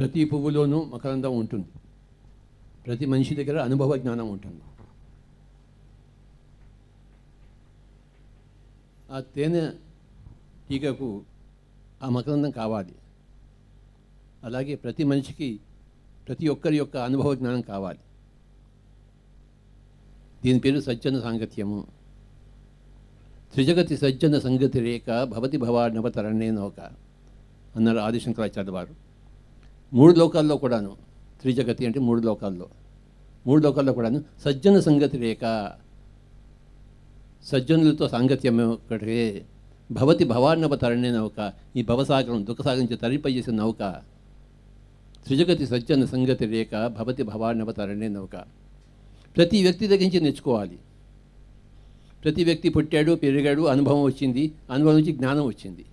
ప్రతి పువ్వులోనూ మకరందం ఉంటుంది. ప్రతి మనిషి దగ్గర అనుభవ జ్ఞానం ఉంటుంది. ఆ తేనె టీగకు ఆ మకరందం కావాలి. అలాగే ప్రతి మనిషికి ప్రతి ఒక్కరి యొక్క అనుభవ జ్ఞానం కావాలి. దీని పేరు సజ్జన సాంగత్యము. త్రిజగతి సజ్జన సంగతి రేఖ భవతి భవార్ణవ తరణే నౌక అన్నారు ఆదిశంకరాచార్య వారు. మూడు లోకాల్లో కూడాను, త్రిజగతి అంటే మూడు లోకాల్లో కూడాను సజ్జన సంగతి రేఖ, సజ్జనులతో సాంగత్యం ఒకటే. భవతి భవార్ణవ తరణే నౌక, ఈ భవసాగరం దుఃఖసాగరం నుంచి తరింపజేసే నౌక. త్రిజగతి సజ్జన సంగతి రేఖ భవతి భవార్ణవ తరణే నౌక. ప్రతి వ్యక్తి దగ్గర నుంచి నేర్చుకోవాలి. ప్రతి వ్యక్తి పుట్టాడు, పెరిగాడు, అనుభవం వచ్చింది, అనుభవం నుంచి జ్ఞానం వచ్చింది.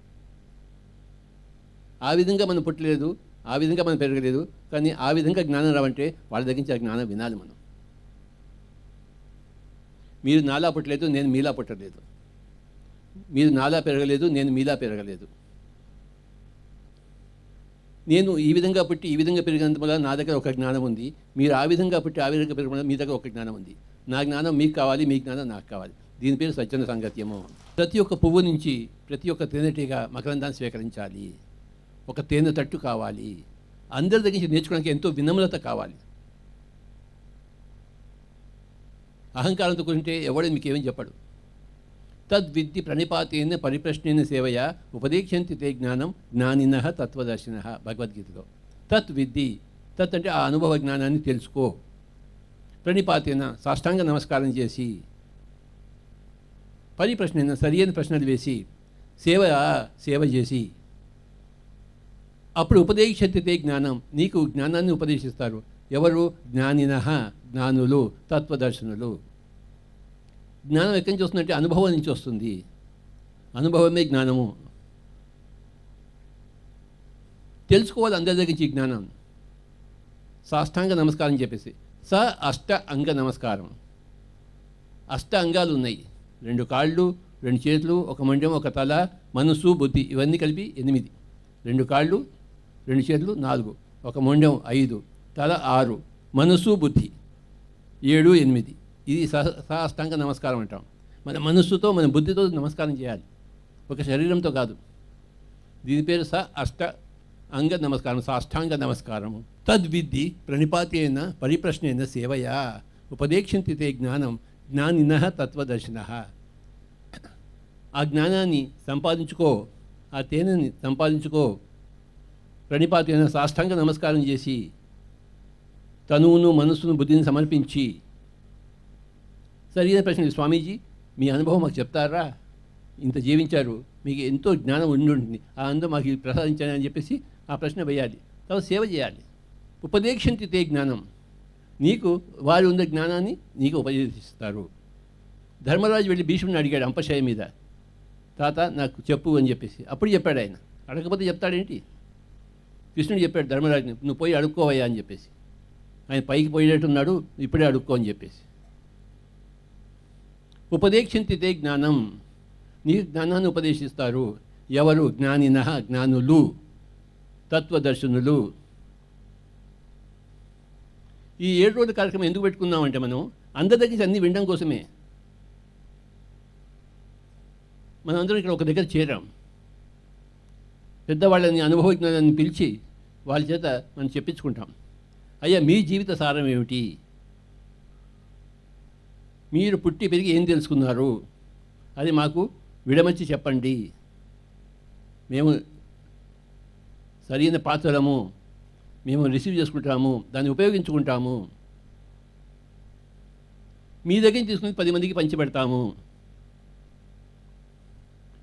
ఆ విధంగా మనం పుట్టలేదు, ఆ విధంగా మనం పెరగలేదు, కానీ ఆ విధంగా జ్ఞానం రావంటే వాళ్ళ దగ్గర నుంచి ఆ జ్ఞానం వినాలి మనం. మీరు నాలా పుట్టలేదు, నేను మీలా పుట్టలేదు. మీరు నాలా పెరగలేదు, నేను మీలా పెరగలేదు. నేను ఈ విధంగా పుట్టి ఈ విధంగా పెరిగినంత వల్ల నా దగ్గర ఒక జ్ఞానం ఉంది. మీరు ఆ విధంగా పుట్టి ఆ విధంగా పెరగడం మీ దగ్గర ఒక జ్ఞానం ఉంది. నా జ్ఞానం మీకు కావాలి, మీ జ్ఞానం నాకు కావాలి. దీని పేరు సజ్జన సాంగత్యము. ప్రతి ఒక్క పువ్వు నుంచి ప్రతి ఒక్క తేనెటీగా మకరందాన్ని స్వీకరించాలి. ఒక తేనె తట్టు కావాలి. అందరి దగ్గర నుంచి నేర్చుకోవడానికి ఎంతో వినమ్రత కావాలి. అహంకారంతో కూర్చుంటే ఎవడో మీకేమని చెప్పడు. తద్విద్ది ప్రణిపాతేన పరిప్రశ్నేన సేవయ ఉపదేక్షంతి తే జ్ఞానం జ్ఞానినః తత్వదర్శినః భగవద్గీతలో. తద్విద్ది, తత్ అంటే ఆ అనుభవ జ్ఞానాన్ని తెలుసుకో. ప్రణిపాతేన సాష్టాంగ నమస్కారం చేసి, పరిప్రశ్న సరి అయిన ప్రశ్నలు వేసి, సేవ చేసి, అప్పుడు ఉపదేక్షంతి తే జ్ఞానం, నీకు జ్ఞానాన్ని ఉపదేశిస్తారు. ఎవరు? జ్ఞానినః, జ్ఞానులు, తత్వదర్శనులు. జ్ఞానం ఎక్కడి నుంచి వస్తుందంటే అనుభవం నుంచి వస్తుంది. అనుభవమే జ్ఞానము. తెలుసుకోవాలి అందరి దగ్గర నుంచి జ్ఞానం. సాష్టాంగ నమస్కారం చెప్పేసి, అష్ట అంగ నమస్కారం. అష్ట అంగాలు ఉన్నాయి. 2 కాళ్ళు, 2 చేతులు, ఒక మొండెం, ఒక తల, మనసు, బుద్ధి, ఇవన్నీ కలిపి 8. 2 కాళ్ళు, 2 చేతులు 4, ఒక మొండెం 5, తల 6, మనసు, బుద్ధి 7, 8. ఇది సాష్టాంగ నమస్కారం అంటాం. మన మనస్సుతో మన బుద్ధితో నమస్కారం చేయాలి, ఒక శరీరంతో కాదు. దీని పేరు అష్ట అంగ నమస్కారం, సాష్టాంగ నమస్కారము. తద్విద్ది ప్రణిపాతేన పరిప్రశ్నేన సేవయా ఉపదేక్షంతి తే జ్ఞానం జ్ఞానినః తత్వదర్శినః. ఆ జ్ఞానాన్ని సంపాదించుకో, ఆ తేనెని సంపాదించుకో. ప్రణిపాతేన సాష్టాంగ నమస్కారం చేసి, తనువును, మనస్సును, బుద్ధిని సమర్పించి, సరైన ప్రశ్న, స్వామీజీ మీ అనుభవం మాకు చెప్తారా? ఇంత జీవించారు, మీకు ఎంతో జ్ఞానం ఉండి ఉంటుంది, ఆ అందం మాకు ప్రసాదించాలని అని చెప్పేసి ఆ ప్రశ్న వేయాలి. తర్వాత సేవ చేయాలి. ఉపదేక్షంతి తే జ్ఞానం, నీకు వారు ఉన్న జ్ఞానాన్ని నీకు ఉపదేశిస్తారు. ధర్మరాజు వెళ్ళి భీష్ముడిని అడిగాడు అంపశయ మీద, తాత నాకు చెప్పు అని చెప్పేసి. అప్పుడు చెప్పాడు ఆయన, అడగకపోతే చెప్తాడేంటి? కృష్ణుడు చెప్పాడు ధర్మరాజుని, నువ్వు పోయి అడుక్కోవయ్యా అని చెప్పేసి. ఆయన పైకి పోయేట్టున్నాడు, ఇప్పుడే అడుక్కో అని చెప్పేసి. ఉపదేక్షంతి తే జ్ఞానం, నీ జ్ఞానాన్ని ఉపదేశిస్తారు. ఎవరు? జ్ఞానినః, జ్ఞానులు, తత్వదర్శనులు. ఈ 7 రోజుల కార్యక్రమం ఎందుకు పెట్టుకున్నామంటే మనం అందరి దగ్గర అన్నీ వినడం కోసమే. మనం అందరం ఇక్కడ ఒక దగ్గర చేరాం. పెద్దవాళ్ళని, అనుభవ జ్ఞానాన్ని పిలిచి వాళ్ళ చేత మనం చెప్పించుకుంటాం. అయ్యా మీ జీవిత సారం ఏమిటి? మీరు పుట్టి పెరిగి ఏం తెలుసుకున్నారు? అది మాకు విడమర్చి చెప్పండి. మేము సరైన పాత్రలము, మేము రిసీవ్ చేసుకుంటాము, దాన్ని ఉపయోగించుకుంటాము. మీ దగ్గర తీసుకుని 10 మందికి పంచిపెడతాము.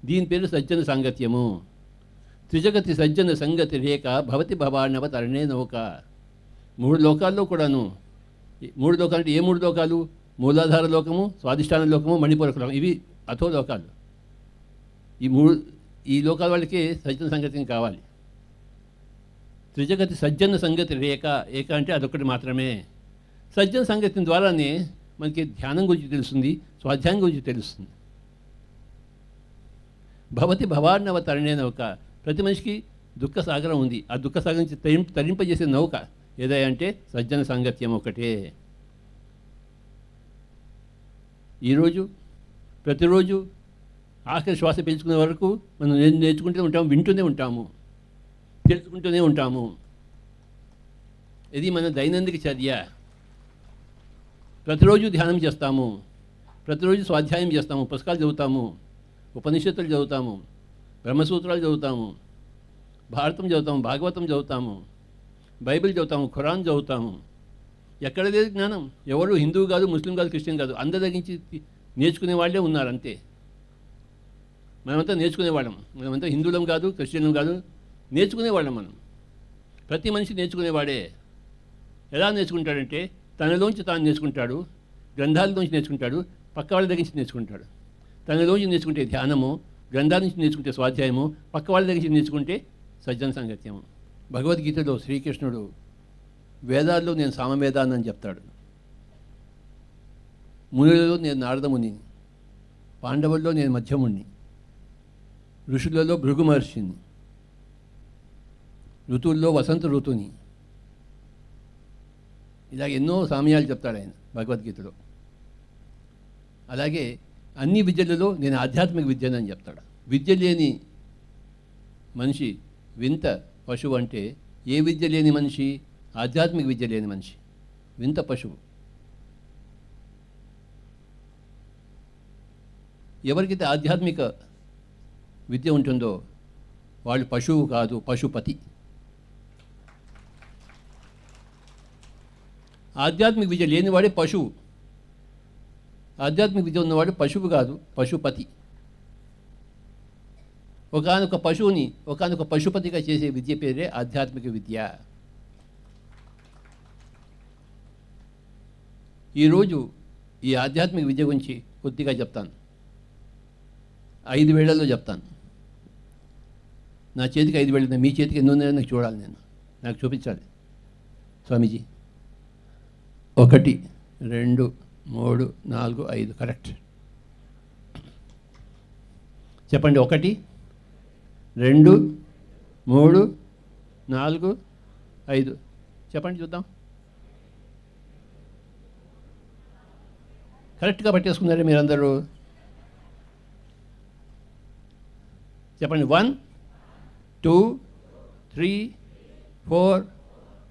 దీని పేరు సజ్జన సాంగత్యము. త్రిజగతి సజ్జన సంగతి రేఖ భవతి భవార్ణవ తరణే నౌక. 3 లోకాల్లో కూడాను, 3 లోకాలు అంటే ఏ 3 లోకాలు? మూలాధార లోకము, స్వాధిష్టాన లోకము, మణిపూరక లోకం. ఇవి అథో లోకాలు. ఈ లోకాల వాళ్ళకి సజ్జన సంగతి కావాలి. త్రిజగతి సజ్జన సంగతి రేఖ, ఏక అంటే అదొకటి మాత్రమే. సజ్జన సంగతి ద్వారానే మనకి ధ్యానం గురించి తెలుస్తుంది, స్వాధ్యాయం గురించి తెలుస్తుంది. భవతి భవార్ణవ తరణే నౌక. ప్రతి మనిషికి దుఃఖ సాగరం ఉంది. ఆ దుఃఖ సాగరం నుంచి తరింపజేసే నౌక ఏదంటే సజ్జన సాంగత్యం ఒకటే. ఈరోజు ప్రతిరోజు ఆఖరి శ్వాస పీల్చుకునే వరకు మనం నేర్చుకుంటూనే ఉంటాము, వింటూనే ఉంటాము, తెలుసుకుంటూనే ఉంటాము. ఇది మన దైనందిక చర్య. ప్రతిరోజు ధ్యానం చేస్తాము, ప్రతిరోజు స్వాధ్యాయం చేస్తాము, పుస్తకాలు చదువుతాము, ఉపనిషత్తులు చదువుతాము, బ్రహ్మసూత్రాలు చదువుతాము, భారతం చదువుతాము, భాగవతం చదువుతాము, బైబిల్ చదువుతాము, ఖురాన్ చదువుతాము. ఎక్కడ లేదు జ్ఞానం. ఎవరు హిందువు కాదు, ముస్లిం కాదు, క్రిస్టియన్ కాదు, అందరి దగ్గర నుంచి నేర్చుకునే వాళ్ళే ఉన్నారు అంతే. మనమంతా నేర్చుకునేవాళ్ళం. మనమంతా హిందువులం కాదు, క్రిస్టియన్లం కాదు, నేర్చుకునేవాళ్ళం మనం. ప్రతి మనిషి నేర్చుకునేవాడే. ఎలా నేర్చుకుంటాడంటే తనలోంచి తాను నేర్చుకుంటాడు, గ్రంథాలలోంచి నేర్చుకుంటాడు, పక్క వాళ్ళ దగ్గర నుంచి నేర్చుకుంటాడు. తనలోంచి నేర్చుకుంటే ధ్యానము, గ్రంథాల నుంచి నేర్చుకుంటే స్వాధ్యాయము, పక్క వాళ్ళ దగ్గర నుంచి నేర్చుకుంటే సజ్జన సాంగత్యము. భగవద్గీతలో శ్రీకృష్ణుడు వేదాల్లో నేను సామవేదాన్ని అని చెప్తాడు. మునులలో నేను నారదముని, పాండవుల్లో నేను మధ్యముణ్ణి, ఋషులలో భృగు మహర్షిని, ఋతువుల్లో వసంత ఋతుని. ఇలాగ ఎన్నో సామ్యాలు చెప్తాడు ఆయన భగవద్గీతలో. అలాగే అన్ని విద్యలలో నేను ఆధ్యాత్మిక విద్యను అని చెప్తాడు. విద్య లేని మనిషి వింత పశువు. అంటే ఏ విద్య లేని మనిషి? ఆధ్యాత్మిక విద్య లేని మనిషి వింత పశువు. ఎవరికైతే ఆధ్యాత్మిక విద్య ఉంటుందో వాళ్ళు పశువు కాదు, పశుపతి. ఆధ్యాత్మిక విద్య లేనివాడే పశువు. ఆధ్యాత్మిక విద్య ఉన్నవాడు పశువు కాదు, పశుపతి. ఒకానొక పశువుని ఒకానొక పశుపతిగా చేసే విద్య పేరే ఆధ్యాత్మిక విద్య. ఈరోజు ఈ ఆధ్యాత్మిక విద్య గురించి కొద్దిగా చెప్తాను. 5 వేళల్లో చెప్తాను. నా చేతికి 5 వేళ్ళు, మీ చేతికి ఎన్ని ఉన్నాయో నాకు చూడాలి, నాకు చూపించాలి స్వామీజీ. 1 2 3 4 5 కరెక్ట్. చెప్పండి. 1 2 3 4 5 చెప్పండి చూద్దాం. కరెక్ట్గా పట్టేసుకున్నారే మీరందరూ. చెప్పండి. 1 2 3 4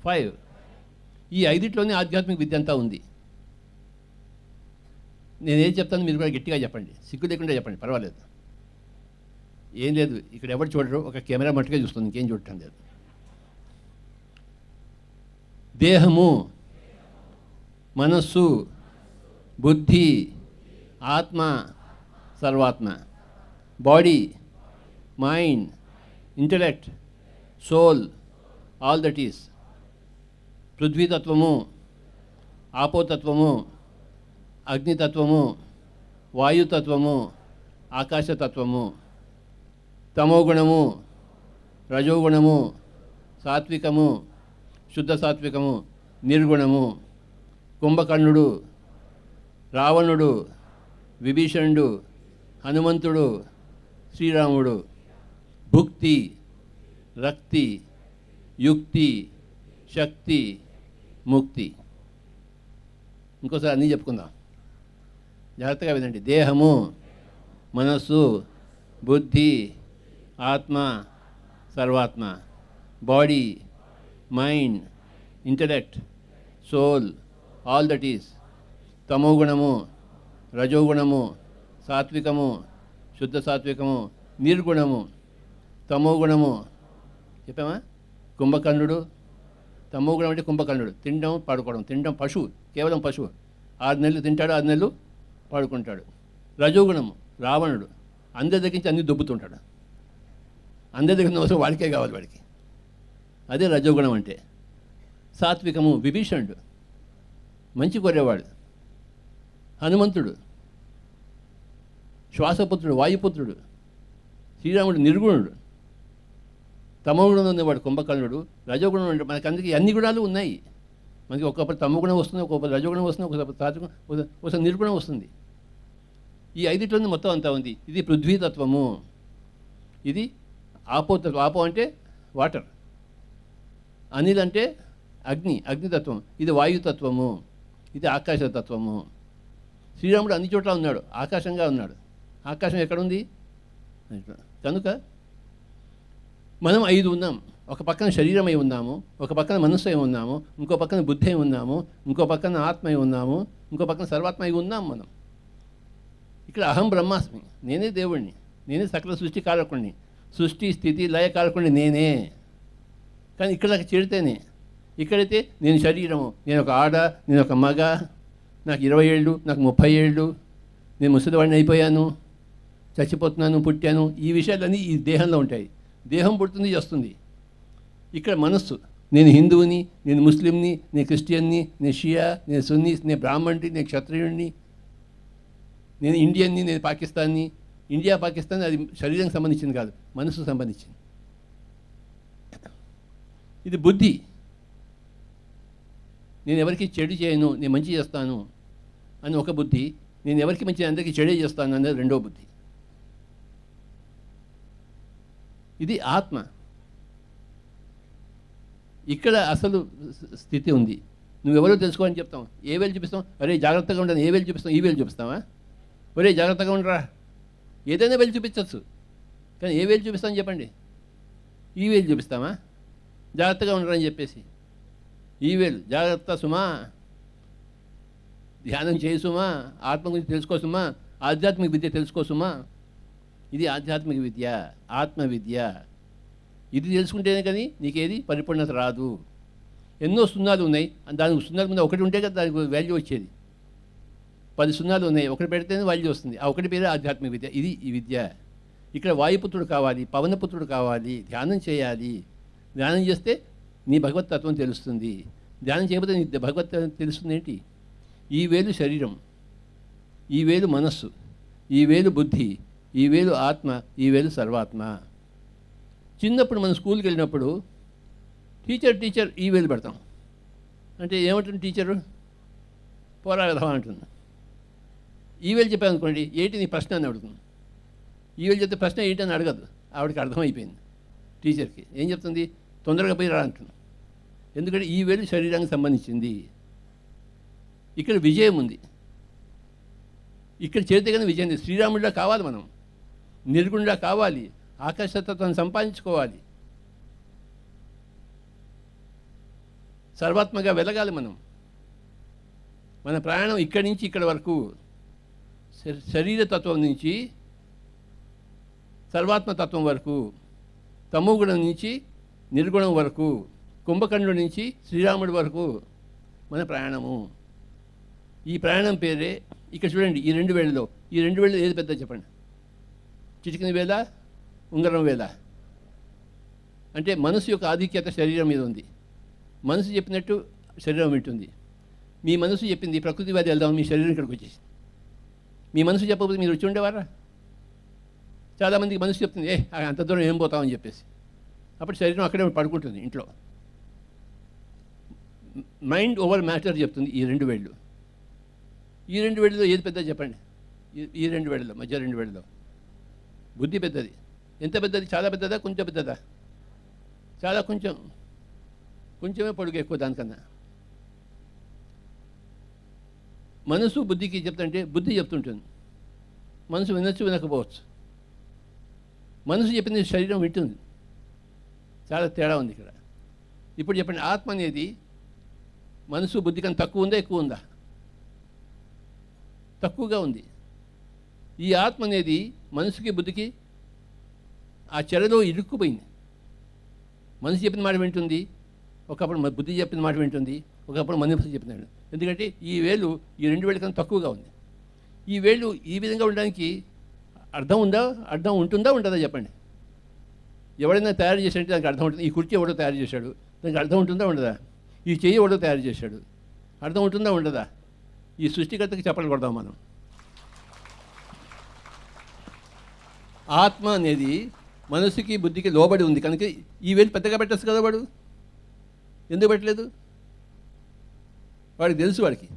5. ఈ 5 ఆధ్యాత్మిక విద్య అంతా ఉంది. నేనేం చెప్తాను మీరు కూడా గట్టిగా చెప్పండి, సిగ్గు లేకుండా చెప్పండి, పర్వాలేదు. ఏం లేదు, ఇక్కడ ఎవరు చూడరు, ఒక కెమెరా మట్టుగా చూస్తుంది, ఇంకేం చూడటం లేదు. దేహము, మనస్సు, బుద్ధి, ఆత్మ, సర్వాత్మ. Body, mind, intellect, soul, all that is. పృథ్వీతత్వము, ఆపోతత్వము, అగ్నితత్వము, వాయుతత్వము, ఆకాశతత్వము. తమోగుణము, రజోగుణము, సాత్వికము, శుద్ధ సాత్వికము, నిర్గుణము. కుంభకర్ణుడు, రావణుడు, విభీషణుడు, హనుమంతుడు, శ్రీరాముడు. భుక్తి, రక్తి, యుక్తి, శక్తి, ముక్తి. ఇంకోసారి అన్నీ చెప్పుకుందాం, జాగ్రత్తగా వినండి. దేహము, మనస్సు, బుద్ధి, ఆత్మ, సర్వాత్మ. Body, mind, intellect, soul, all that is. తమోగుణము, రజోగుణము, సాత్వికము, శుద్ధ సాత్వికము, నిర్గుణము. తమోగుణము చెప్పామా? కుంభకర్ణుడు. తమోగుణం అంటే కుంభకర్ణుడు, తినడం పడుకోవడం. తినడం పశువు, కేవలం పశువు. 6 నెలలు తింటాడు, 6 నెలలు పడుకుంటాడు. రజోగుణము రావణుడు, అందరి దగ్గర నుంచి అన్నీ దొబ్బుతుంటాడు. అందరి దగ్గర అవసరం వాడికే కావాలి వాడికి, అదే రజోగుణం అంటే. సాత్వికము విభీషణుడు, మంచి కోరేవాడు. హనుమంతుడు, శ్వాసపుత్రుడు, వాయుపుత్రుడు. శ్రీరాముడు నిర్గుణుడు. తమోగుణం ఉన్నవాడు కుంభకర్ణుడు. రజోగుణం అంటే మనకి అందరికీ అన్ని గుణాలు ఉన్నాయి. మనకి ఒక్కొక్కటి తమోగుణం వస్తుంది, ఒక్కొక్కటి రజోగుణం వస్తుంది, ఒక్కొక్కటి సాత్వికం, ఒకసారి నిర్గుణం వస్తుంది. ఈ 5 మొత్తం అంతా ఉంది. ఇది పృథ్వీతత్వము, ఇది ఆపోతత్వం. ఆపో అంటే వాటర్. అనిల్ అంటే అగ్నితత్వం. ఇది వాయుతత్వము, ఇది ఆకాశతత్వము. శ్రీరాముడు అన్ని చోట్ల ఉన్నాడు, ఆకాశంగా ఉన్నాడు. ఆకాశం ఎక్కడుంది? కనుక మనం 5 ఉన్నాం. ఒక పక్కన శరీరమై ఉన్నాము, ఒక పక్కన మనస్సు అయి ఉన్నాము, ఇంకో పక్కన బుద్ధి అయి ఉన్నాము, ఇంకో పక్కన ఆత్మ అయి ఉన్నాము, ఇంకో పక్కన సర్వాత్మ అయి ఉన్నాం మనం. ఇక్కడ అహం బ్రహ్మాస్మి, నేనే దేవుణ్ణి, నేనే సకల సృష్టి కారకుణ్ణి, సృష్టి స్థితి లయ కారకుణ్ణి నేనే. కానీ ఇక్కడ దాకా చేరితేనే. ఇక్కడైతే నేను శరీరము, నేను ఒక ఆడ, నేను ఒక మగ, నాకు 20 ఏళ్ళు, నాకు 30 ఏళ్ళు, నేను ముసలివాడిని అయిపోయాను, చచ్చిపోతున్నాను, పుట్టాను, ఈ విషయాలన్నీ ఈ దేహంలో ఉంటాయి. దేహం పుడుతుంది, చేస్తుంది. ఇక్కడ మనస్సు, నేను హిందువుని, నేను ముస్లింని, నేను క్రిస్టియన్ని, నేను షియా, నేను సున్నీ, నేను బ్రాహ్మణుని, నేను క్షత్రియుడిని, నేను ఇండియన్ని, నేను పాకిస్తాన్ని. ఇండియా పాకిస్తాన్ అది శరీరానికి సంబంధించింది కాదు, మనస్సుకు సంబంధించింది. ఇది బుద్ధి. నేను ఎవరికి చెడు చేయను, నేను మంచి చేస్తాను అని ఒక బుద్ధి. నేను ఎవరికి మంచి, అందరికీ చెడే చేస్తాను అనేది రెండో బుద్ధి. ఇది ఆత్మ. ఇక్కడ అసలు స్థితి ఉంది. నువ్వెవరో తెలుసుకోవాలని చెప్తాం. ఏ వేలు చూపిస్తాం? అరే జాగ్రత్తగా ఉండని. ఏ వేలు చూపిస్తాం? ఈ వేలు చూపిస్తావా? ఒరే జాగ్రత్తగా ఉండరా. ఏదైనా వేలు చూపించవచ్చు, కానీ ఏ వేలు చూపిస్తామని చెప్పండి. ఈ వేలు చూపిస్తామా? జాగ్రత్తగా ఉండరా అని చెప్పేసి. ఈ వేలు జాగ్రత్త సుమా, ధ్యానం చేయి సుమా, ఆత్మ గురించి తెలుసుకో సుమా, ఆధ్యాత్మిక విద్య తెలుసుకో సుమా. ఇది ఆధ్యాత్మిక విద్య, ఆత్మ విద్య. ఇది తెలుసుకుంటేనే కానీ నీకేది పరిపూర్ణత రాదు. ఎన్నో సున్నాలు ఉన్నాయి, దానికి సున్నాల ముందు ఒకటి ఉంటే కదా దానికి వాల్యూ వచ్చేది. 10 సున్నాలు ఉన్నాయి, ఒకటి పెడితేనే వాల్యూ వస్తుంది. ఆ ఒకటి పేరే ఆధ్యాత్మిక విద్య. ఇది ఈ విద్య. ఇక్కడ వాయుపుత్రుడు కావాలి, పవనపుత్రుడు కావాలి, ధ్యానం చేయాలి. ధ్యానం చేస్తే నీ భగవతత్వం తెలుస్తుంది. ధ్యానం చేయకపోతే నీ భగవతత్వం తెలుస్తుంది ఏంటి? ఈ వేలు శరీరం, ఈ వేలు మనస్సు, ఈ వేలు బుద్ధి, ఈ వేలు ఆత్మ, ఈ వేలు సర్వాత్మ. చిన్నప్పుడు మనం స్కూల్కి వెళ్ళినప్పుడు టీచర్ ఈ వేలు పెడతాం. అంటే ఏమంటుంది టీచరు? పోరా విధవా అంటుంది. ఈ వేలు చెప్పామనుకోండి, ఏంటి నీ ప్రశ్న అని అడుగుతుంది. ఈ వేలు చెప్తే ప్రశ్న ఏంటని అడగదు, ఆవిడకి అర్థమైపోయింది. టీచర్కి ఏం చెప్తుంది? తొందరగా పోయి రా అంటుంది. ఎందుకంటే ఈ వేలు శరీరానికి సంబంధించింది. ఇక్కడ విజయం ఉంది. ఇక్కడ చేరితే కానీ విజయం ఉంది. శ్రీరాముడిలా కావాలి మనం, నిర్గుణుడిలా కావాలి, ఆకాశతత్వాన్ని సంపాదించుకోవాలి, సర్వాత్మగా వెలగాలి మనం. మన ప్రయాణం ఇక్కడి నుంచి ఇక్కడ వరకు, శరీరతత్వం నుంచి సర్వాత్మతత్వం వరకు, తమోగుణం నుంచి నిర్గుణం వరకు, కుంభకర్ణుడి నుంచి శ్రీరాముడి వరకు మన ప్రయాణము. ఈ ప్రయాణం పేరే ఇక్కడ చూడండి. ఈ 2 వేళ్ళలో ఏది పెద్ద చెప్పండి? చిటికిన వేళ, ఉంగరం వేళ. అంటే మనసు యొక్క ఆధిక్యత శరీరం మీద ఉంది. మనసు చెప్పినట్టు శరీరం వింటుంది. మీ మనసు చెప్పింది ప్రకృతివాది వెళ్దాం, మీ శరీరం ఇక్కడికి వచ్చేసి. మీ మనసు చెప్పకపోతే మీరు వచ్చి ఉండేవారా? చాలామందికి మనసు చెప్తుంది, అంత దూరం ఏం పోతామని చెప్పేసి. అప్పుడు శరీరం అక్కడే పడుకుంటుంది ఇంట్లో. మైండ్ ఓవర్ మ్యాటర్ చెప్తుంది ఈ 2 వేళ్ళు. ఈ 2 వేళ్ళలో ఏది పెద్దది చెప్పండి? ఈ 2 వేళ్ళలో, మధ్య 2 వేళ్ళలో బుద్ధి పెద్దది. ఎంత పెద్దది? చాలా పెద్దదా, కొంచెం పెద్దదా? చాలా కొంచెమే పొడుగు ఎక్కువ దానికన్నా. మనసు బుద్ధికి చెప్తుంటే బుద్ధి చెప్తుంటుంది, మనసు వినొచ్చు వినకపోవచ్చు. మనసు చెప్పింది శరీరం వింటుంది. చాలా తేడా ఉంది ఇక్కడ. ఇప్పుడు చెప్పండి, ఆత్మ అనేది మనసు బుద్ధి కన్నా తక్కువ ఉందా, ఎక్కువ ఉందా? తక్కువగా ఉంది. ఈ ఆత్మ అనేది మనసుకి బుద్ధికి ఆ చెరలో ఇరుక్కుపోయింది. మనసు చెప్పిన మాట వింటుంది, ఒకప్పుడు బుద్ధి చెప్పిన మాట వింటుంది, ఒకప్పుడు మనసు చెప్పినాడు. ఎందుకంటే ఈ వేలు ఈ 2 వేళ్ళ కన్నా తక్కువగా ఉంది. ఈ వేళ్ళు ఈ విధంగా ఉండడానికి అర్థం ఉంటుందా ఉండదా చెప్పండి? ఎవడైనా తయారు చేసినట్టు దానికి అర్థం ఉంటుంది. ఈ కుర్చీ ఎవడో తయారు చేశాడు, దానికి అర్థం ఉంటుందా ఉండదా? ఈ చెయ్యి ఎవడో తయారు చేశాడు, అర్థం ఉంటుందా ఉండదా? ఈ సృష్టికర్తకి చెప్పలు కొడదాం మనం. ఆత్మ అనేది మనసుకి బుద్ధికి లోబడి ఉంది కనుక ఈ వేలు పెద్దగా పెట్టచ్చు కదా. వాడు ఎందుకు పెట్టలేదు? వాడికి తెలుసు, వాడికి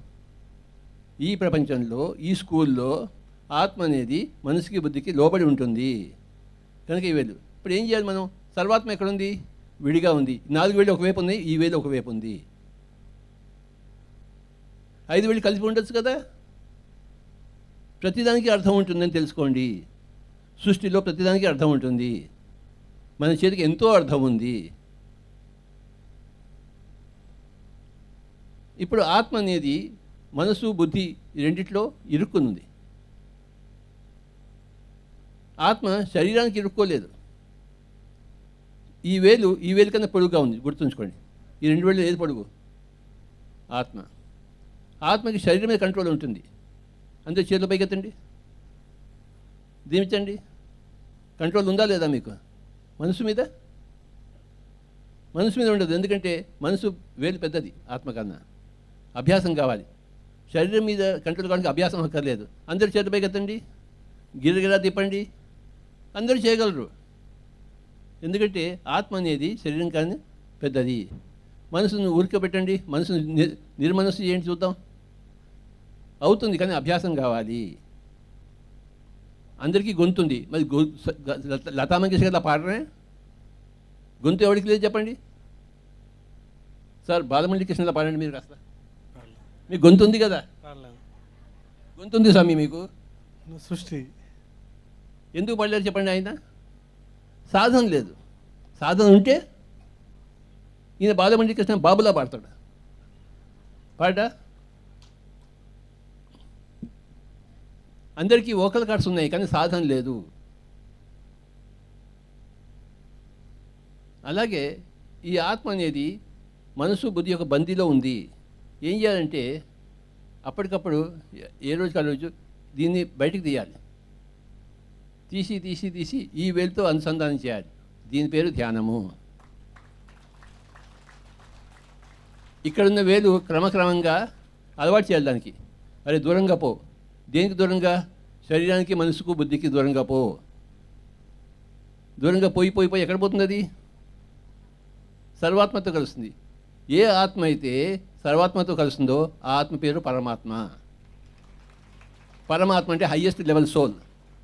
ఈ ప్రపంచంలో, ఈ స్కూల్లో ఆత్మ అనేది మనసుకి బుద్ధికి లోబడి ఉంటుంది కనుక ఈ వేలు. ఇప్పుడు ఏం చేయాలి మనం? సర్వాత్మ ఎక్కడుంది? విడిగా ఉంది. 4 వేళ్ళు ఒకవైపు ఉన్నాయి, ఈ వేలు ఒకవైపు ఉంది. 5 వేళ్ళు కలిపి ఉండొచ్చు కదా. ప్రతిదానికి అర్థం ఉంటుందని తెలుసుకోండి. సృష్టిలో ప్రతిదానికి అర్థం ఉంటుంది. మన చేతికి ఎంతో అర్థం ఉంది. ఇప్పుడు ఆత్మ అనేది మనసు, బుద్ధి ఈ రెండిట్లో ఇరుక్కునుంది. ఆత్మ శరీరానికి ఇరుక్కోలేదు. ఈ వేలు కన్నా పొడుగుగా ఉంది, గుర్తుంచుకోండి. ఈ 2 వేళ్ళు ఏది పొడుగు? ఆత్మ. ఆత్మకి శరీరం మీద కంట్రోల్ ఉంటుంది. అందరూ చేతుల పైకెత్తండి, దీవించండి. కంట్రోల్ ఉందా లేదా మీకు మనసు మీద? మనసు మీద ఉండదు. ఎందుకంటే మనసు వేలు పెద్దది ఆత్మ కన్నా. అభ్యాసం కావాలి. శరీరం మీద కంట్రోల్ కావడానికి అభ్యాసం అక్కర్లేదు. అందరూ చేతుల పైకెత్తండి, గిరగిరా తిప్పండి. అందరూ చేయగలరు. ఎందుకంటే ఆత్మ అనేది శరీరం కానీ పెద్దది. మనసును ఊరికబెట్టండి, మనసును నిర్మనస్సు చేయండి, చూద్దాం. అవుతుంది, కానీ అభ్యాసం కావాలి. అందరికీ గొంతుంది. మరి లతా మంగేష్కర్ గారు పాడరే? గొంతు ఎవరికి లేదు చెప్పండి. సార్ బాలమురళీ కృష్ణలా పాడండి మీరు అసలు. మీకు గొంతు ఉంది కదా? గొంతు ఉంది స్వామి మీకు. సృష్టి ఎందుకు పాడలేరు చెప్పండి. ఆయన సాధన లేదు. సాధన ఉంటే ఈయన బాలమురళీ కృష్ణ బాబులా పాడతాడు. పాడా? అందరికీ వోకల్ కార్డ్స్ ఉన్నాయి, కానీ సాధన లేదు. అలాగే ఈ ఆత్మ అనేది మనసు, బుద్ధి యొక్క బందీలో ఉంది. ఏం చేయాలంటే అప్పటికప్పుడు ఏ రోజుకి ఆ రోజు దీన్ని బయటికి తీయాలి. తీసి ఈ వేలుతో అనుసంధానం చేయాలి. దీని పేరు ధ్యానము. ఇక్కడున్న వేలు క్రమక్రమంగా అలవాటు చేయాలి దానికి. అరే దూరంగా పో. దేనికి దూరంగా? శరీరానికి, మనసుకు, బుద్ధికి దూరంగా పో. దూరంగా పోయి ఎక్కడ పోతుంది అది? సర్వాత్మతో కలుస్తుంది. ఏ ఆత్మ అయితే సర్వాత్మతో కలుస్తుందో ఆ ఆత్మ పేరు పరమాత్మ. పరమాత్మ అంటే హయ్యెస్ట్ లెవెల్ సోల్.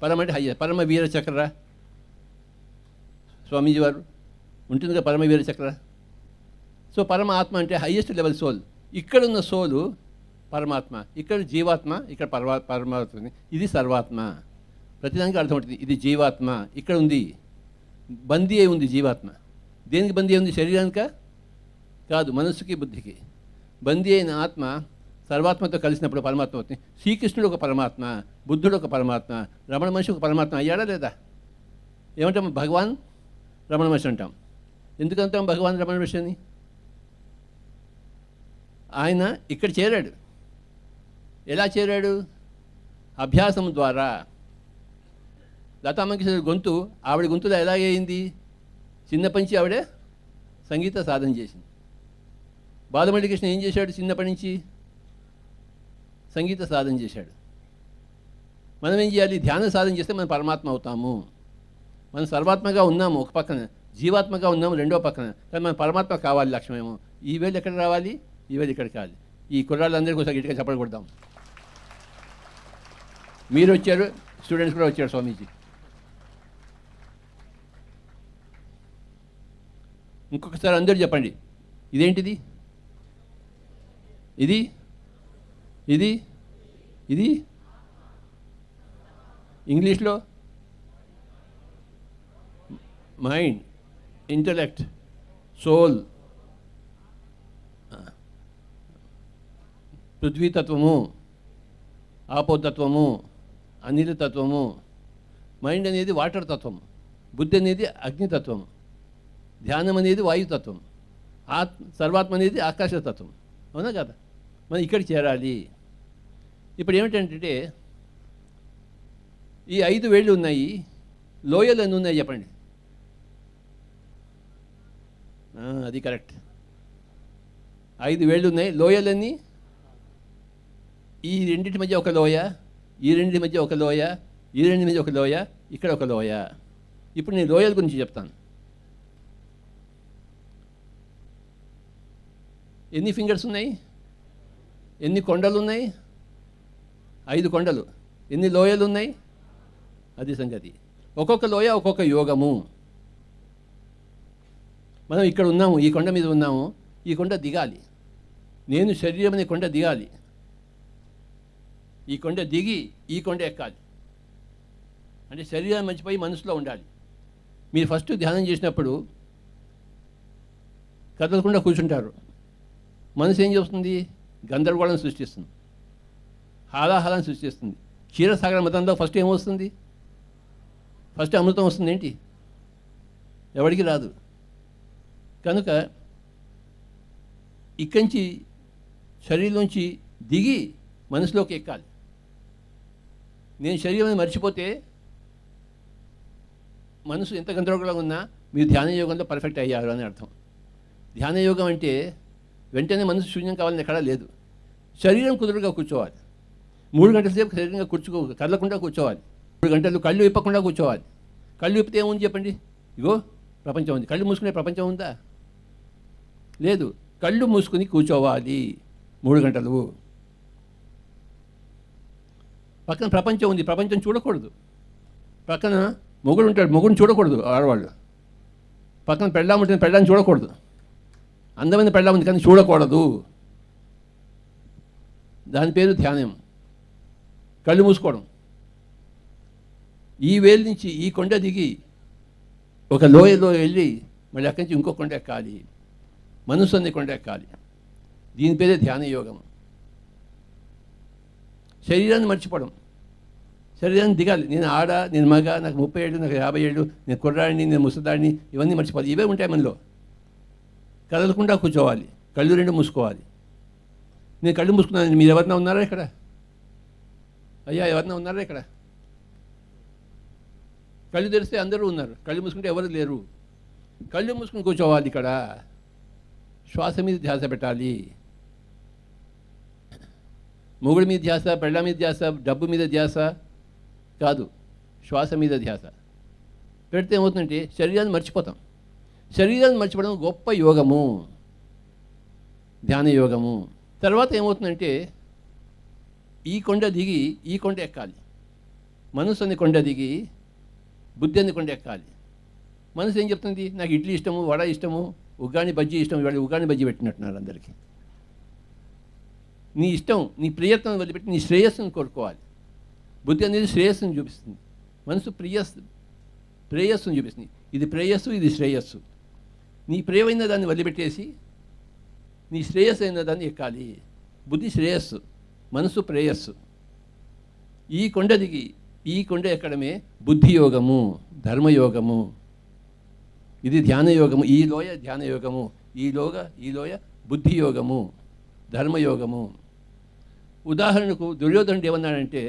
పరమ అంటే హయ్యెస్ట్. పరమ వీర చక్ర స్వామీజీ వారు ఉంటుంది కదా, పరమ వీర చక్ర. సో పరమ ఆత్మ అంటే హయ్యెస్ట్ లెవెల్ సోల్. ఇక్కడున్న సోలు పరమాత్మ, ఇక్కడ జీవాత్మ, ఇక్కడ పరమాత్మ. ఇది సర్వాత్మ. ప్రతిదానికి అర్థం ఉంటుంది. ఇది జీవాత్మ ఇక్కడ ఉంది, బందీ అయి ఉంది జీవాత్మ. దేనికి బందీ అయి ఉంది? శరీరానిక కాదు, మనస్సుకి, బుద్ధికి. బందీ అయిన ఆత్మ సర్వాత్మతో కలిసినప్పుడు పరమాత్మ అవుతుంది. శ్రీకృష్ణుడు ఒక పరమాత్మ, బుద్ధుడు ఒక పరమాత్మ, రమణ మహర్షి ఒక పరమాత్మ అయ్యాడా లేదా? ఏమంటాం? భగవాన్ రమణ మహర్షి అంటాం. ఎందుకంటాం భగవాన్ రమణ మహర్షి అని? ఆయన ఇక్కడ చేరాడు. ఎలా చేరాడు? అభ్యాసం ద్వారా. లతా మంగేష్కర్ గొంతు ఆవిడ గొంతులో ఎలాగైంది? చిన్నప్పటి నుంచి ఆవిడ సంగీత సాధన చేసింది. బాలమురళీ కృష్ణ ఏం చేశాడు? చిన్నప్పటి నుంచి సంగీత సాధన చేశాడు. మనం ఏం చేయాలి? ధ్యాన సాధన చేస్తే మనం పరమాత్మ అవుతాము. మనం సర్వాత్మగా ఉన్నాము ఒక పక్కన, జీవాత్మగా ఉన్నాము రెండో పక్కన. కానీ మనం పరమాత్మ కావాలి లక్ష్యమేమో. ఈ వేలు ఎక్కడ రావాలి? ఈ వేలు ఇక్కడ కావాలి. ఈ కుర్రాళ్ళందరికీ ఒకసారి గట్టిగా చెప్పడం కొడదాం. మీరు వచ్చారు, స్టూడెంట్స్ కూడా వచ్చారు. స్వామీజీ ఇంకొకసారి అందరూ చెప్పండి. ఇదేంటిది? ఇది ఇది ఇది ఇంగ్లీష్లో మైండ్, ఇంటలెక్ట్, సోల్, పృథ్వీతత్వము, ఆపోతత్వము, అనిలతత్వము. మైండ్ అనేది వాటర్ తత్వము, బుద్ధి అనేది అగ్నితత్వము, ధ్యానం అనేది వాయుతత్వం, సర్వాత్మ అనేది ఆకాశతత్వం. అవునా కదా? మనం ఇక్కడ చేరాలి. ఇప్పుడు ఏమిటంటే ఈ 5 వేళ్ళు ఉన్నాయి, లోయలు ఎన్ని ఉన్నాయి చెప్పండి. అది కరెక్ట్. 5 వేళ్ళు ఉన్నాయి, లోయలన్నీ ఈ రెండింటి మధ్య ఒక లోయ, ఈ రెండింటి మధ్య ఒక లోయ, ఈ రెండింటి మధ్య ఒక లోయ, ఇక్కడ ఒక లోయ. ఇప్పుడు నేను లోయల గురించి చెప్తాను. ఎన్ని ఫింగర్స్ ఉన్నాయి? ఎన్ని కొండలు ఉన్నాయి? 5 కొండలు. ఎన్ని లోయలు ఉన్నాయి? అది సంగతి. ఒక్కొక్క లోయ ఒక్కొక్క యోగము. మనం ఇక్కడ ఉన్నాము, ఈ కొండ మీద ఉన్నాము, ఈ కొండ దిగాలి. నేను శరీరం అనే కొండ దిగాలి, ఈ కొండ దిగి ఈ కొండ ఎక్కాలి. అంటే శరీరం మర్చిపోయి మనసులో ఉండాలి. మీరు ఫస్ట్ ధ్యానం చేసినప్పుడు కదలకుండా కూర్చుంటారు. మనసు ఏం చేస్తుంది? గందరగోళం సృష్టిస్తుంది, హాలాహలాన్ని సృష్టిస్తుంది. క్షీరసాగర మతంలో ఫస్ట్ ఏమొస్తుంది? ఫస్ట్ అమృతం వస్తుంది ఏంటి? ఎవరికి రాదు. కనుక ఇక్కడి నుంచి శరీరంలోంచి దిగి మనసులోకి ఎక్కాలి. నేను శరీరాన్ని మర్చిపోతే మనసు ఎంత గందరగోళంగా ఉన్నా మీరు ధ్యాన యోగంలో పర్ఫెక్ట్ అయ్యారు అని అర్థం. ధ్యాన యోగం అంటే వెంటనే మనసు శూన్యం కావాలని ఎక్కడా లేదు. శరీరం కుదురుగా కూర్చోవాలి. 3 గంటల సేపు శరీరంగా కదలకుండా కూర్చోవాలి. 3 గంటలు కళ్ళు విప్పకుండా కూర్చోవాలి. కళ్ళు విప్పితే ఏముంది చెప్పండి? ఇగో ప్రపంచం ఉంది. కళ్ళు మూసుకునే ప్రపంచం ఉందా? లేదు. కళ్ళు మూసుకుని కూర్చోవాలి 3 గంటలు. పక్కన ప్రపంచం ఉంది, ప్రపంచం చూడకూడదు. పక్కన మొగుడు ఉంటాడు, మొగుడిని చూడకూడదు ఆడవాళ్ళు. పక్కన పెళ్ళాం ఉంటుంది, పెళ్ళాన్ని చూడకూడదు. అందమైన పెళ్ళాం ఉంది కానీ చూడకూడదు. దాని పేరు ధ్యానం. కళ్ళు మూసుకోవడం. ఈ వేలు నుంచి ఈ కొండ దిగి ఒక లోయలో వెళ్ళి మళ్ళీ అక్కడి నుంచి ఇంకో కొండ ఎక్కాలి, మనసు అనే కొండ ఎక్కాలి. దీని పేరే ధ్యాన యోగం. శరీరాన్ని మర్చిపోవడం, శరీరాన్ని దిగాలి. నేను ఆడ, నేను మగ, నాకు 30 ఏళ్ళు, నాకు 50 ఏళ్ళు, నేను కుర్రాడిని, నేను ముసదాడిని, ఇవన్నీ మర్చిపోవాలి. ఇవే ఉంటాయి మనలో. కదలకుండా కూర్చోవాలి, కళ్ళు 2 మూసుకోవాలి. నేను కళ్ళు మూసుకున్నాను. మీరు ఎవరన్నా ఉన్నారా ఇక్కడ? అయ్యా ఎవరన్నా ఉన్నారా ఇక్కడ? కళ్ళు తెరిస్తే అందరూ ఉన్నారు, కళ్ళు మూసుకుంటే ఎవరు లేరు. కళ్ళు మూసుకుని కూర్చోవాలి. ఇక్కడ శ్వాస మీద ధ్యాస పెట్టాలి. మొగుడి మీద ధ్యాస, పెళ్ళ మీద ధ్యాస, డబ్బు మీద ధ్యాస కాదు, శ్వాస మీద ధ్యాస పెడితే ఏమవుతుందంటే శరీరాన్ని మర్చిపోతాం. శరీరాన్ని మర్చిపోవడం గొప్ప యోగము, ధ్యాన యోగము. తర్వాత ఏమవుతుందంటే ఈ కొండ దిగి ఈ కొండ ఎక్కాలి. మనసు అనే కొండ దిగి బుద్ధి అనే కొండ ఎక్కాలి. మనసు ఏం చెప్తుంది? నాకు ఇడ్లీ ఇష్టము, వడ ఇష్టము, ఉగ్గాని బజ్జీ ఇష్టం. ఇవాళ ఉగ్గాని బజ్జీ పెట్టినట్టున్నారు అందరికీ. నీ ఇష్టం, నీ ప్రియత్వం వదిలిపెట్టి నీ శ్రేయస్సును కోరుకోవాలి. బుద్ధి అనేది శ్రేయస్సును చూపిస్తుంది, మనసు ప్రేయస్సును చూపిస్తుంది. ఇది ప్రేయస్సు, ఇది శ్రేయస్సు. నీ ప్రియమైన దాన్ని వదిలిపెట్టేసి నీ శ్రేయస్సు అయిన దాన్ని ఎక్కాలి. బుద్ధి శ్రేయస్సు, మనసు ప్రేయస్సు. ఈ కొండ దిగి ఈ కొండ ఎక్కడమే బుద్ధి యోగము, ధర్మయోగము. ఇది ధ్యాన యోగము. ఈ లోయ ధ్యాన యోగము, ఈ లోయ బుద్ధి యోగము, ధర్మయోగము. ఉదాహరణకు దుర్యోధనుడు ఏమన్నాడంటే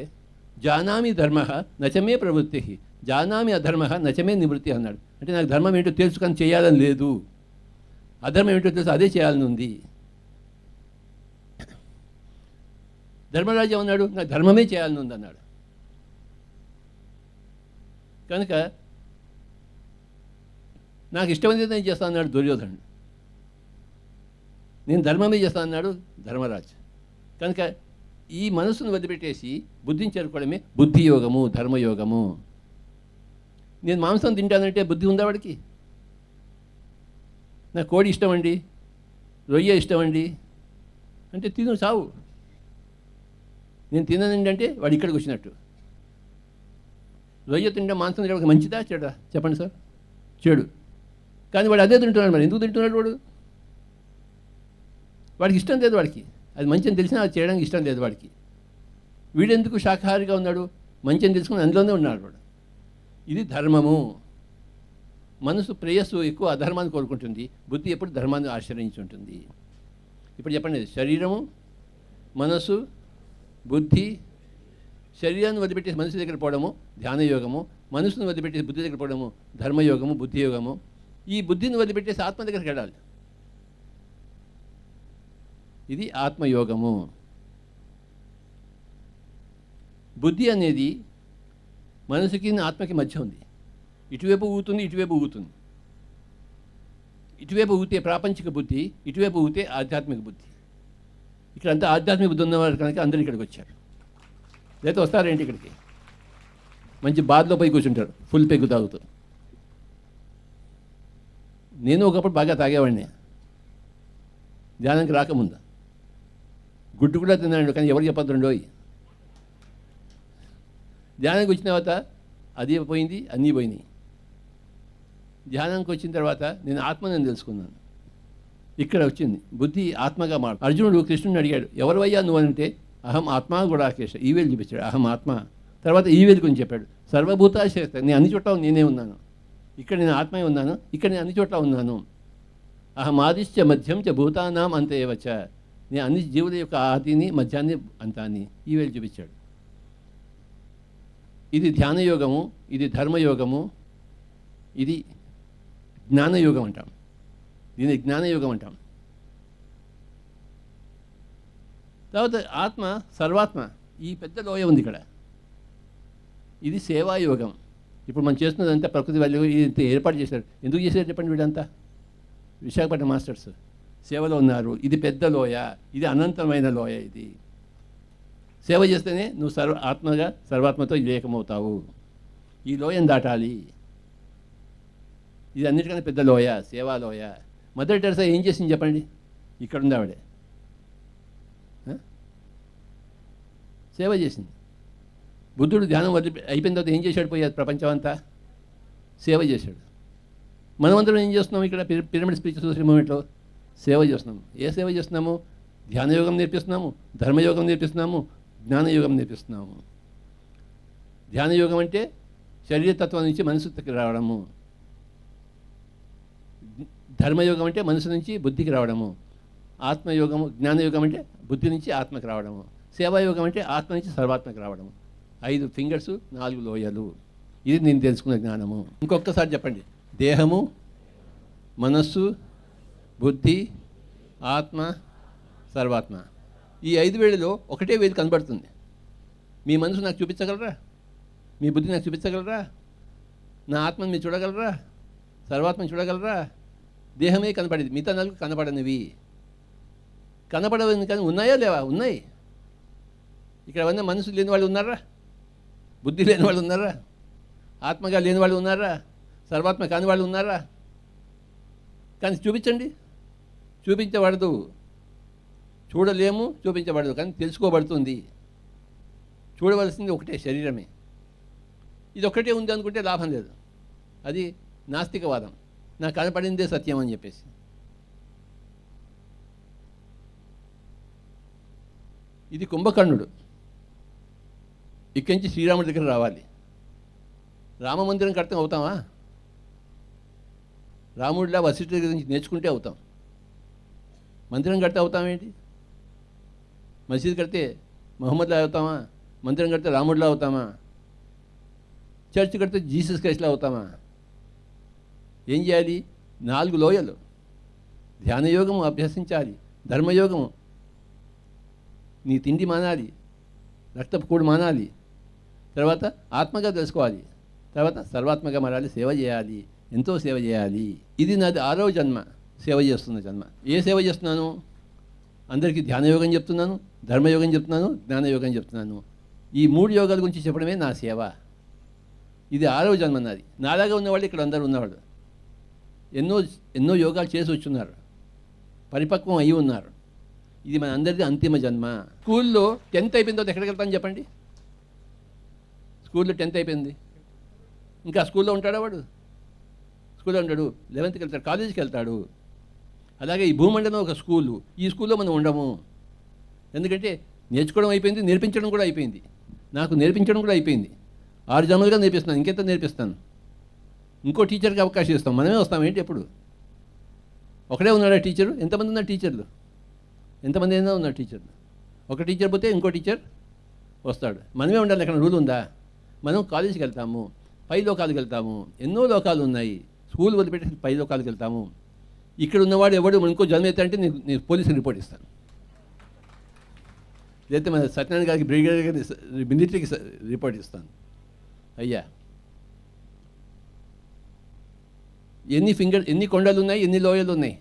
జానామి ధర్మ నచమే ప్రవృత్తి, జానామి అధర్మ నచమే నివృత్తి అన్నాడు. అంటే నాకు ధర్మం ఏంటో తెలుసుకొని చేయాలని లేదు, అధర్మం ఏంటో తెలుసు అదే చేయాలని ఉంది. ధర్మరాజు ఏమన్నాడు? నాకు ధర్మమే చేయాలని ఉంది అన్నాడు. కనుక నాకు ఇష్టమైనది నేను చేస్తాను అన్నాడు దుర్యోధనుడు. నేను ధర్మమే చేస్తాను అన్నాడు ధర్మరాజు. కనుక ఈ మనసును వదిలిపెట్టేసి బుద్ధిని చేరుకోవడమే బుద్ధి యోగము, ధర్మయోగము. నేను మాంసం తింటానంటే బుద్ధి ఉందా వాడికి? నాకు కోడి ఇష్టం అండి, రొయ్య ఇష్టం అండి అంటే తిను చావు. నేను తిననండి అంటే వాడు ఇక్కడికి వచ్చినట్టు. రొయ్య తింటే మాంసం తినడానికి మంచిదా చెడా చెప్పండి సార్? చెడు. కానీ వాడు అదే తింటున్నాడు. మరి ఎందుకు తింటున్నాడు వాడు? వాడికి ఇష్టం లేదు. వాడికి అది మంచి అని తెలిసినా అది చేయడానికి ఇష్టం లేదు వాడికి. వీడెందుకు శాకాహారిగా ఉన్నాడు? మంచి అని తెలుసుకుని అందులోనే ఉన్నాడు వాడు. ఇది ధర్మము. మనసు ప్రేయస్సు ఎక్కువ అధర్మాన్ని కోరుకుంటుంది, బుద్ధి ఎప్పుడు ధర్మాన్ని ఆశ్రయించి ఉంటుంది. ఇప్పుడు చెప్పండి, శరీరము, మనసు, బుద్ధి. శరీరాన్ని వదిలిపెట్టేసి మనసు దగ్గర పోవడము ధ్యానయోగము, మనసును వదిలిపెట్టేసి బుద్ధి దగ్గర పోవడము ధర్మయోగము, బుద్ధియోగము. ఈ బుద్ధిని వదిలిపెట్టేసి ఆత్మ దగ్గరికి వెళ్ళాలి. ఇది ఆత్మయోగము. బుద్ధి అనేది మనసుకి ఆత్మకి మధ్య ఉంది. ఇటువైపు ఊగుతుంది, ఇటువైపు ఊగుతుంది. ఇటువైపు ఊగితే ప్రాపంచిక బుద్ధి, ఇటువైపు ఊగితే ఆధ్యాత్మిక బుద్ధి. ఇక్కడ అంతా ఆధ్యాత్మిక బుద్ధి ఉన్నవారు కనుక అందరూ ఇక్కడికి వచ్చారు. లేకపోతే వస్తారేంటి ఇక్కడికి? మంచి బాధలో పోయి కూర్చుంటారు, ఫుల్ పెగ్గు తాగుతూ. నేను ఒకప్పుడు బాగా తాగేవాడిని ధ్యానానికి రాకముందు. గుడ్డు కూడా తిన్నాడు, కానీ ఎవరు చెప్పద్దు రెండోయి. ధ్యానానికి వచ్చిన తర్వాత అది పోయింది, అన్నీ పోయినాయి. ధ్యానానికి వచ్చిన తర్వాత నేను ఆత్మని తెలుసుకున్నాను. ఇక్కడ వచ్చింది బుద్ధి ఆత్మగా మాట. అర్జునుడు కృష్ణుడిని అడిగాడు, ఎవరివయ్యా నువ్వు అంటే, అహం ఆత్మ గుడాకేశ, ఈవేలు చూపించాడు. అహం ఆత్మ. తర్వాత ఈవేలు గురించి చెప్పాడు. సర్వభూతాశేష, నేను అన్ని చోట్ల నేనే ఉన్నాను. ఇక్కడ నేను ఆత్మే ఉన్నాను, ఇక్కడ నేను అన్ని చోట్ల ఉన్నాను. అహం ఆదిశ్చ మధ్యం చ భూతానాం అంతేవచ, నేను అన్ని జీవుల యొక్క ఆదిని మధ్యాన్ని అంతాన్ని ఈవేలు చూపించాడు. ఇది ధ్యానయోగము, ఇది ధర్మయోగము, ఇది జ్ఞానయోగం అంటాం. దీన్ని జ్ఞానయోగం అంటాం. తర్వాత ఆత్మ సర్వాత్మ, ఈ పెద్ద లోయ ఉంది ఇక్కడ. ఇది సేవాయోగం. ఇప్పుడు మనం చేస్తున్నదంతా ప్రకృతి వాళ్ళు ఇది ఏర్పాటు చేశారు. ఎందుకు చేశారు చెప్పండి? వీడంతా విశాఖపట్నం మాస్టర్స్ సేవలో ఉన్నారు. ఇది పెద్ద లోయ, ఇది అనంతమైన లోయ. ఇది సేవ చేస్తేనే నువ్వు ఆత్మగా సర్వాత్మతో ఏకమవుతావు. ఈ లోయను దాటాలి. ఇది అన్నిటికన్నా పెద్ద లోయ, సేవా లోయ. మదర్ టెరెసా ఏం చేసింది చెప్పండి? ఇక్కడ ఉంది ఆవిడే, సేవ చేసింది. బుద్ధుడు ధ్యానం అయిపోయిన తర్వాత ఏం చేశాడు? పోయాడు ప్రపంచం అంతా సేవ చేశాడు. మనమందరం ఏం చేస్తున్నాము? ఇక్కడ పిరమిడ్ స్పిరిచువల్ సొసైటీ మూమెంట్లో సేవ చేస్తున్నాము. ఏ సేవ చేస్తున్నాము? ధ్యానయోగం నేర్పిస్తున్నాము, ధర్మయోగం నేర్పిస్తున్నాము, జ్ఞానయోగం నేర్పిస్తున్నాము. ధ్యానయోగం అంటే శరీరతత్వం నుంచి మనసుకి రావడము. ధర్మయోగం అంటే మనసు నుంచి బుద్ధికి రావడము. ఆత్మయోగము, జ్ఞానయోగం అంటే బుద్ధి నుంచి ఆత్మకి రావడము. సేవాయోగం అంటే ఆత్మ నుంచి సర్వాత్మకి రావడము. 5 ఫింగర్స్, 4 లోయలు. ఇది నేను తెలుసుకున్న జ్ఞానము. ఇంకొకసారి చెప్పండి. దేహము, మనస్సు, బుద్ధి, ఆత్మ, సర్వాత్మ. ఈ 5 వేళలో ఒకటే వేలు కనబడుతుంది. మీ మనసు నాకు చూపించగలరా? మీ బుద్ధి నాకు చూపించగలరా? నా ఆత్మని మీరు చూడగలరా? సర్వాత్మని చూడగలరా? దేహమే కనపడేది, మిగతా 4 కనపడనివి. కనపడవని కానీ ఉన్నాయా లేవా? ఉన్నాయి. ఇక్కడ ఉన్న మనసు లేని వాళ్ళు ఉన్నారా? బుద్ధి లేని వాళ్ళు ఉన్నారా? ఆత్మగా లేని వాళ్ళు ఉన్నారా? సర్వాత్మ కాని వాళ్ళు ఉన్నారా? కానీ చూపించండి. చూపించబడదు, చూడలేము, చూపించబడదు, కానీ తెలుసుకోబడుతుంది. చూడవలసింది ఒకటే, శరీరమే. ఇది ఒక్కటే ఉంది అనుకుంటే లాభం లేదు. అది నాస్తికవాదం. నాకు కనపడిందే సత్యం అని చెప్పేసి. ఇది కుంభకర్ణుడు. ఇక్కడి నుంచి శ్రీరాముడి దగ్గర రావాలి. రామమందిరం కడతాం అవుతామా? రాముడిలా వశిష్ఠ దగ్గర నుంచి నేర్చుకుంటే అవుతాం. మందిరం కడితే అవుతామేంటి? మసీద్ కడితే మహమ్మద్లా అవుతామా? మందిరం కడితే రాముడిలా అవుతామా? చర్చ్ కడితే జీసస్ క్రైస్ట్లా అవుతామా? ఏం చేయాలి? 4 లోయలు. ధ్యానయోగము అభ్యసించాలి, ధర్మయోగము, నీ తిండి మానాలి, రక్తపు కూడు మానాలి, తర్వాత ఆత్మగా తెలుసుకోవాలి, తర్వాత సర్వాత్మగా మారాలి, సేవ చేయాలి, ఎంతో సేవ చేయాలి. ఇది నాది 6వ జన్మ, సేవ చేస్తున్న జన్మ. ఏ సేవ చేస్తున్నాను? అందరికీ ధ్యానయోగం చెప్తున్నాను, ధర్మయోగం చెప్తున్నాను, జ్ఞానయోగం చెప్తున్నాను. ఈ 3 యోగాల గురించి చెప్పడమే నా సేవ. ఇది 6వ జన్మ నాది. నాలాగా ఉన్నవాళ్ళు ఇక్కడ అందరూ ఉన్నవాళ్ళు. ఎన్నో యోగాలు చేసి వచ్చున్నారు, పరిపక్వం అయి ఉన్నారు. ఇది మన అందరిది అంతిమ జన్మ. స్కూల్లో 10th అయిపోయిన తర్వాత ఎక్కడికి వెళ్తాను చెప్పండి? స్కూల్లో 10th అయిపోయింది, ఇంకా స్కూల్లో ఉంటాడా వాడు? స్కూల్లో ఉంటాడు. 11th వెళ్తాడు, కాలేజీకి వెళ్తాడు. అలాగే ఈ భూమండలం ఒక స్కూలు. ఈ స్కూల్లో మనం ఉండము. ఎందుకంటే నేర్చుకోవడం అయిపోయింది, నేర్పించడం కూడా అయిపోయింది. నాకు నేర్పించడం కూడా అయిపోయింది. 6 జన్మలుగా నేర్పిస్తున్నాను, ఇంకెంత నేర్పిస్తాను? ఇంకో టీచర్కి అవకాశం ఇస్తాం. మనమే వస్తాం ఏంటి? ఎప్పుడు ఒకడే ఉన్నాడా టీచరు? ఎంతమంది ఉన్నారు టీచర్లు? ఎంతమంది అయినా ఉన్నారు టీచర్లు? ఒక టీచర్ పోతే ఇంకో టీచర్ వస్తాడు. మనమే ఉండాలి. ఎక్కడ రూల్ ఉందా? మనం కాలేజీకి వెళ్తాము, పై లోకాలకు వెళ్తాము. ఎన్నో లోకాలు ఉన్నాయి. స్కూల్ వదిలిపెట్టి పై లోకాలకు వెళ్తాము. ఇక్కడ ఉన్నవాడు ఎవడు ఇంకో జన్మ ఎత్తాడంటే నేను పోలీసుకి రిపోర్ట్ ఇస్తాను. లేకపోతే మన సత్యనారాయణ గారికి, బ్రిగేడియర్ గారికి, మిలిటరీకి రిపోర్ట్ ఇస్తాను. అయ్యా, ఎన్ని కొండలు ఉన్నాయి, ఎన్ని లోయలు ఉన్నాయి?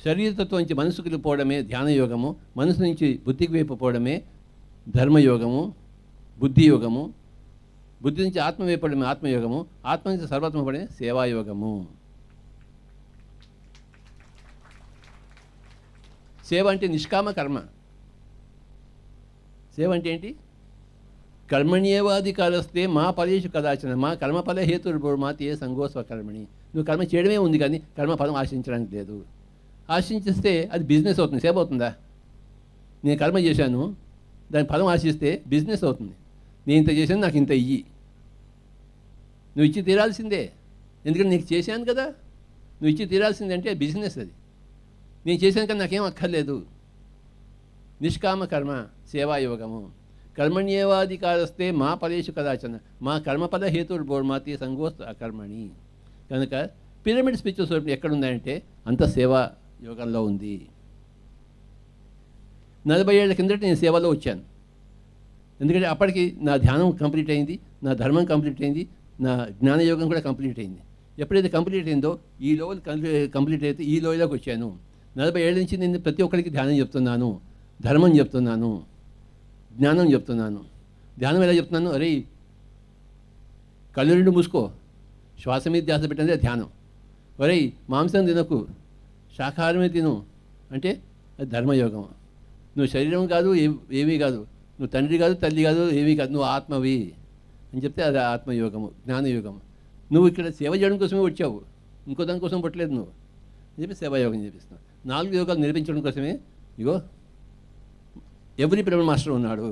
శరీరతత్వం నుంచి మనసుకు పోవడమే ధ్యానయోగము, మనసు నుంచి బుద్ధికి వైపు పోవడమే ధర్మయోగము, బుద్ధియోగము, బుద్ధి నుంచి ఆత్మ వేపడమే ఆత్మయోగము, ఆత్మ నుంచి సర్వాత్మ పడే సేవాయోగము. సేవ అంటే నిష్కామ కర్మ. సేవ అంటే ఏంటి? కర్మణ్యేవాధికారస్తే మా ఫలేషు కదాచన మా కర్మఫల హేతుర్భూర్మాతి ఏ సంగోస్వకర్మణి. నువ్వు కర్మ చేయడమే ఉంది కానీ కర్మఫలం ఆశించడానికి లేదు. ఆశించిస్తే అది బిజినెస్ అవుతుంది, సేవ అవుతుందా? నేను కర్మ చేశాను, దాని ఫలం ఆశిస్తే బిజినెస్ అవుతుంది. నేను ఇంత చేశాను, నాకు ఇంత ఇయ్యి. నువ్వు ఇచ్చి తీరాల్సిందే, ఎందుకంటే నీకు చేశాను కదా. నువ్వు ఇచ్చి తీరాల్సిందే అంటే బిజినెస్ అది. నేను చేశాను కానీ నాకేం అక్కర్లేదు. నిష్కామ కర్మ సేవాయోగము. కర్మణ్యేవాధికారస్తే మా ఫలేషు కదాచన మా కర్మఫల హేతుర్భూర్మాతి సంగోస్ అకర్మణి. కనుక పిరమిడ్ స్పిరిచువల్ సొసైటీ ఎక్కడుందంటే అంత సేవా యోగంలో ఉంది. 40 ఏళ్ల కిందట నేను సేవలో వచ్చాను. ఎందుకంటే అప్పటికి నా ధ్యానం కంప్లీట్ అయింది, నా ధర్మం కంప్లీట్ అయింది, నా జ్ఞానయోగం కూడా కంప్లీట్ అయింది. ఎప్పుడైతే కంప్లీట్ అయిందో ఈ లెవెల్ కంప్లీట్ అయితే ఈ లెవెల్లోకి వచ్చాను. 40 ఏళ్ళ నుంచి నేను ప్రతి ఒక్కరికి ధ్యానం చెప్తున్నాను, ధర్మం చెప్తున్నాను, జ్ఞానం చెప్తున్నాను. ధ్యానం ఎలా చెప్తున్నాను? అరే కళ్ళు 2 మూసుకో, శ్వాస మీద ధ్యాస పెట్టండి ధ్యానం. ఒరే మాంసం తినకు, శాకాహారమే తిను అంటే అది ధర్మయోగం. నువ్వు శరీరం కాదు, ఏమీ కాదు, నువ్వు తండ్రి కాదు, తల్లి కాదు, ఏమీ కాదు, నువ్వు ఆత్మవి అని చెప్తే అది ఆత్మయోగము, జ్ఞానయోగం. నువ్వు ఇక్కడ సేవ చేయడం కోసమే వచ్చావు, ఇంకో దానికోసం పుట్టలేదు నువ్వు అని చెప్పి సేవాయోగం చేపిస్తున్నావు. 4 యోగాలు నేర్పించడం కోసమే ఇగో ఎవ్రీ పిరమిడ్ మాస్టర్ ఉన్నాడు.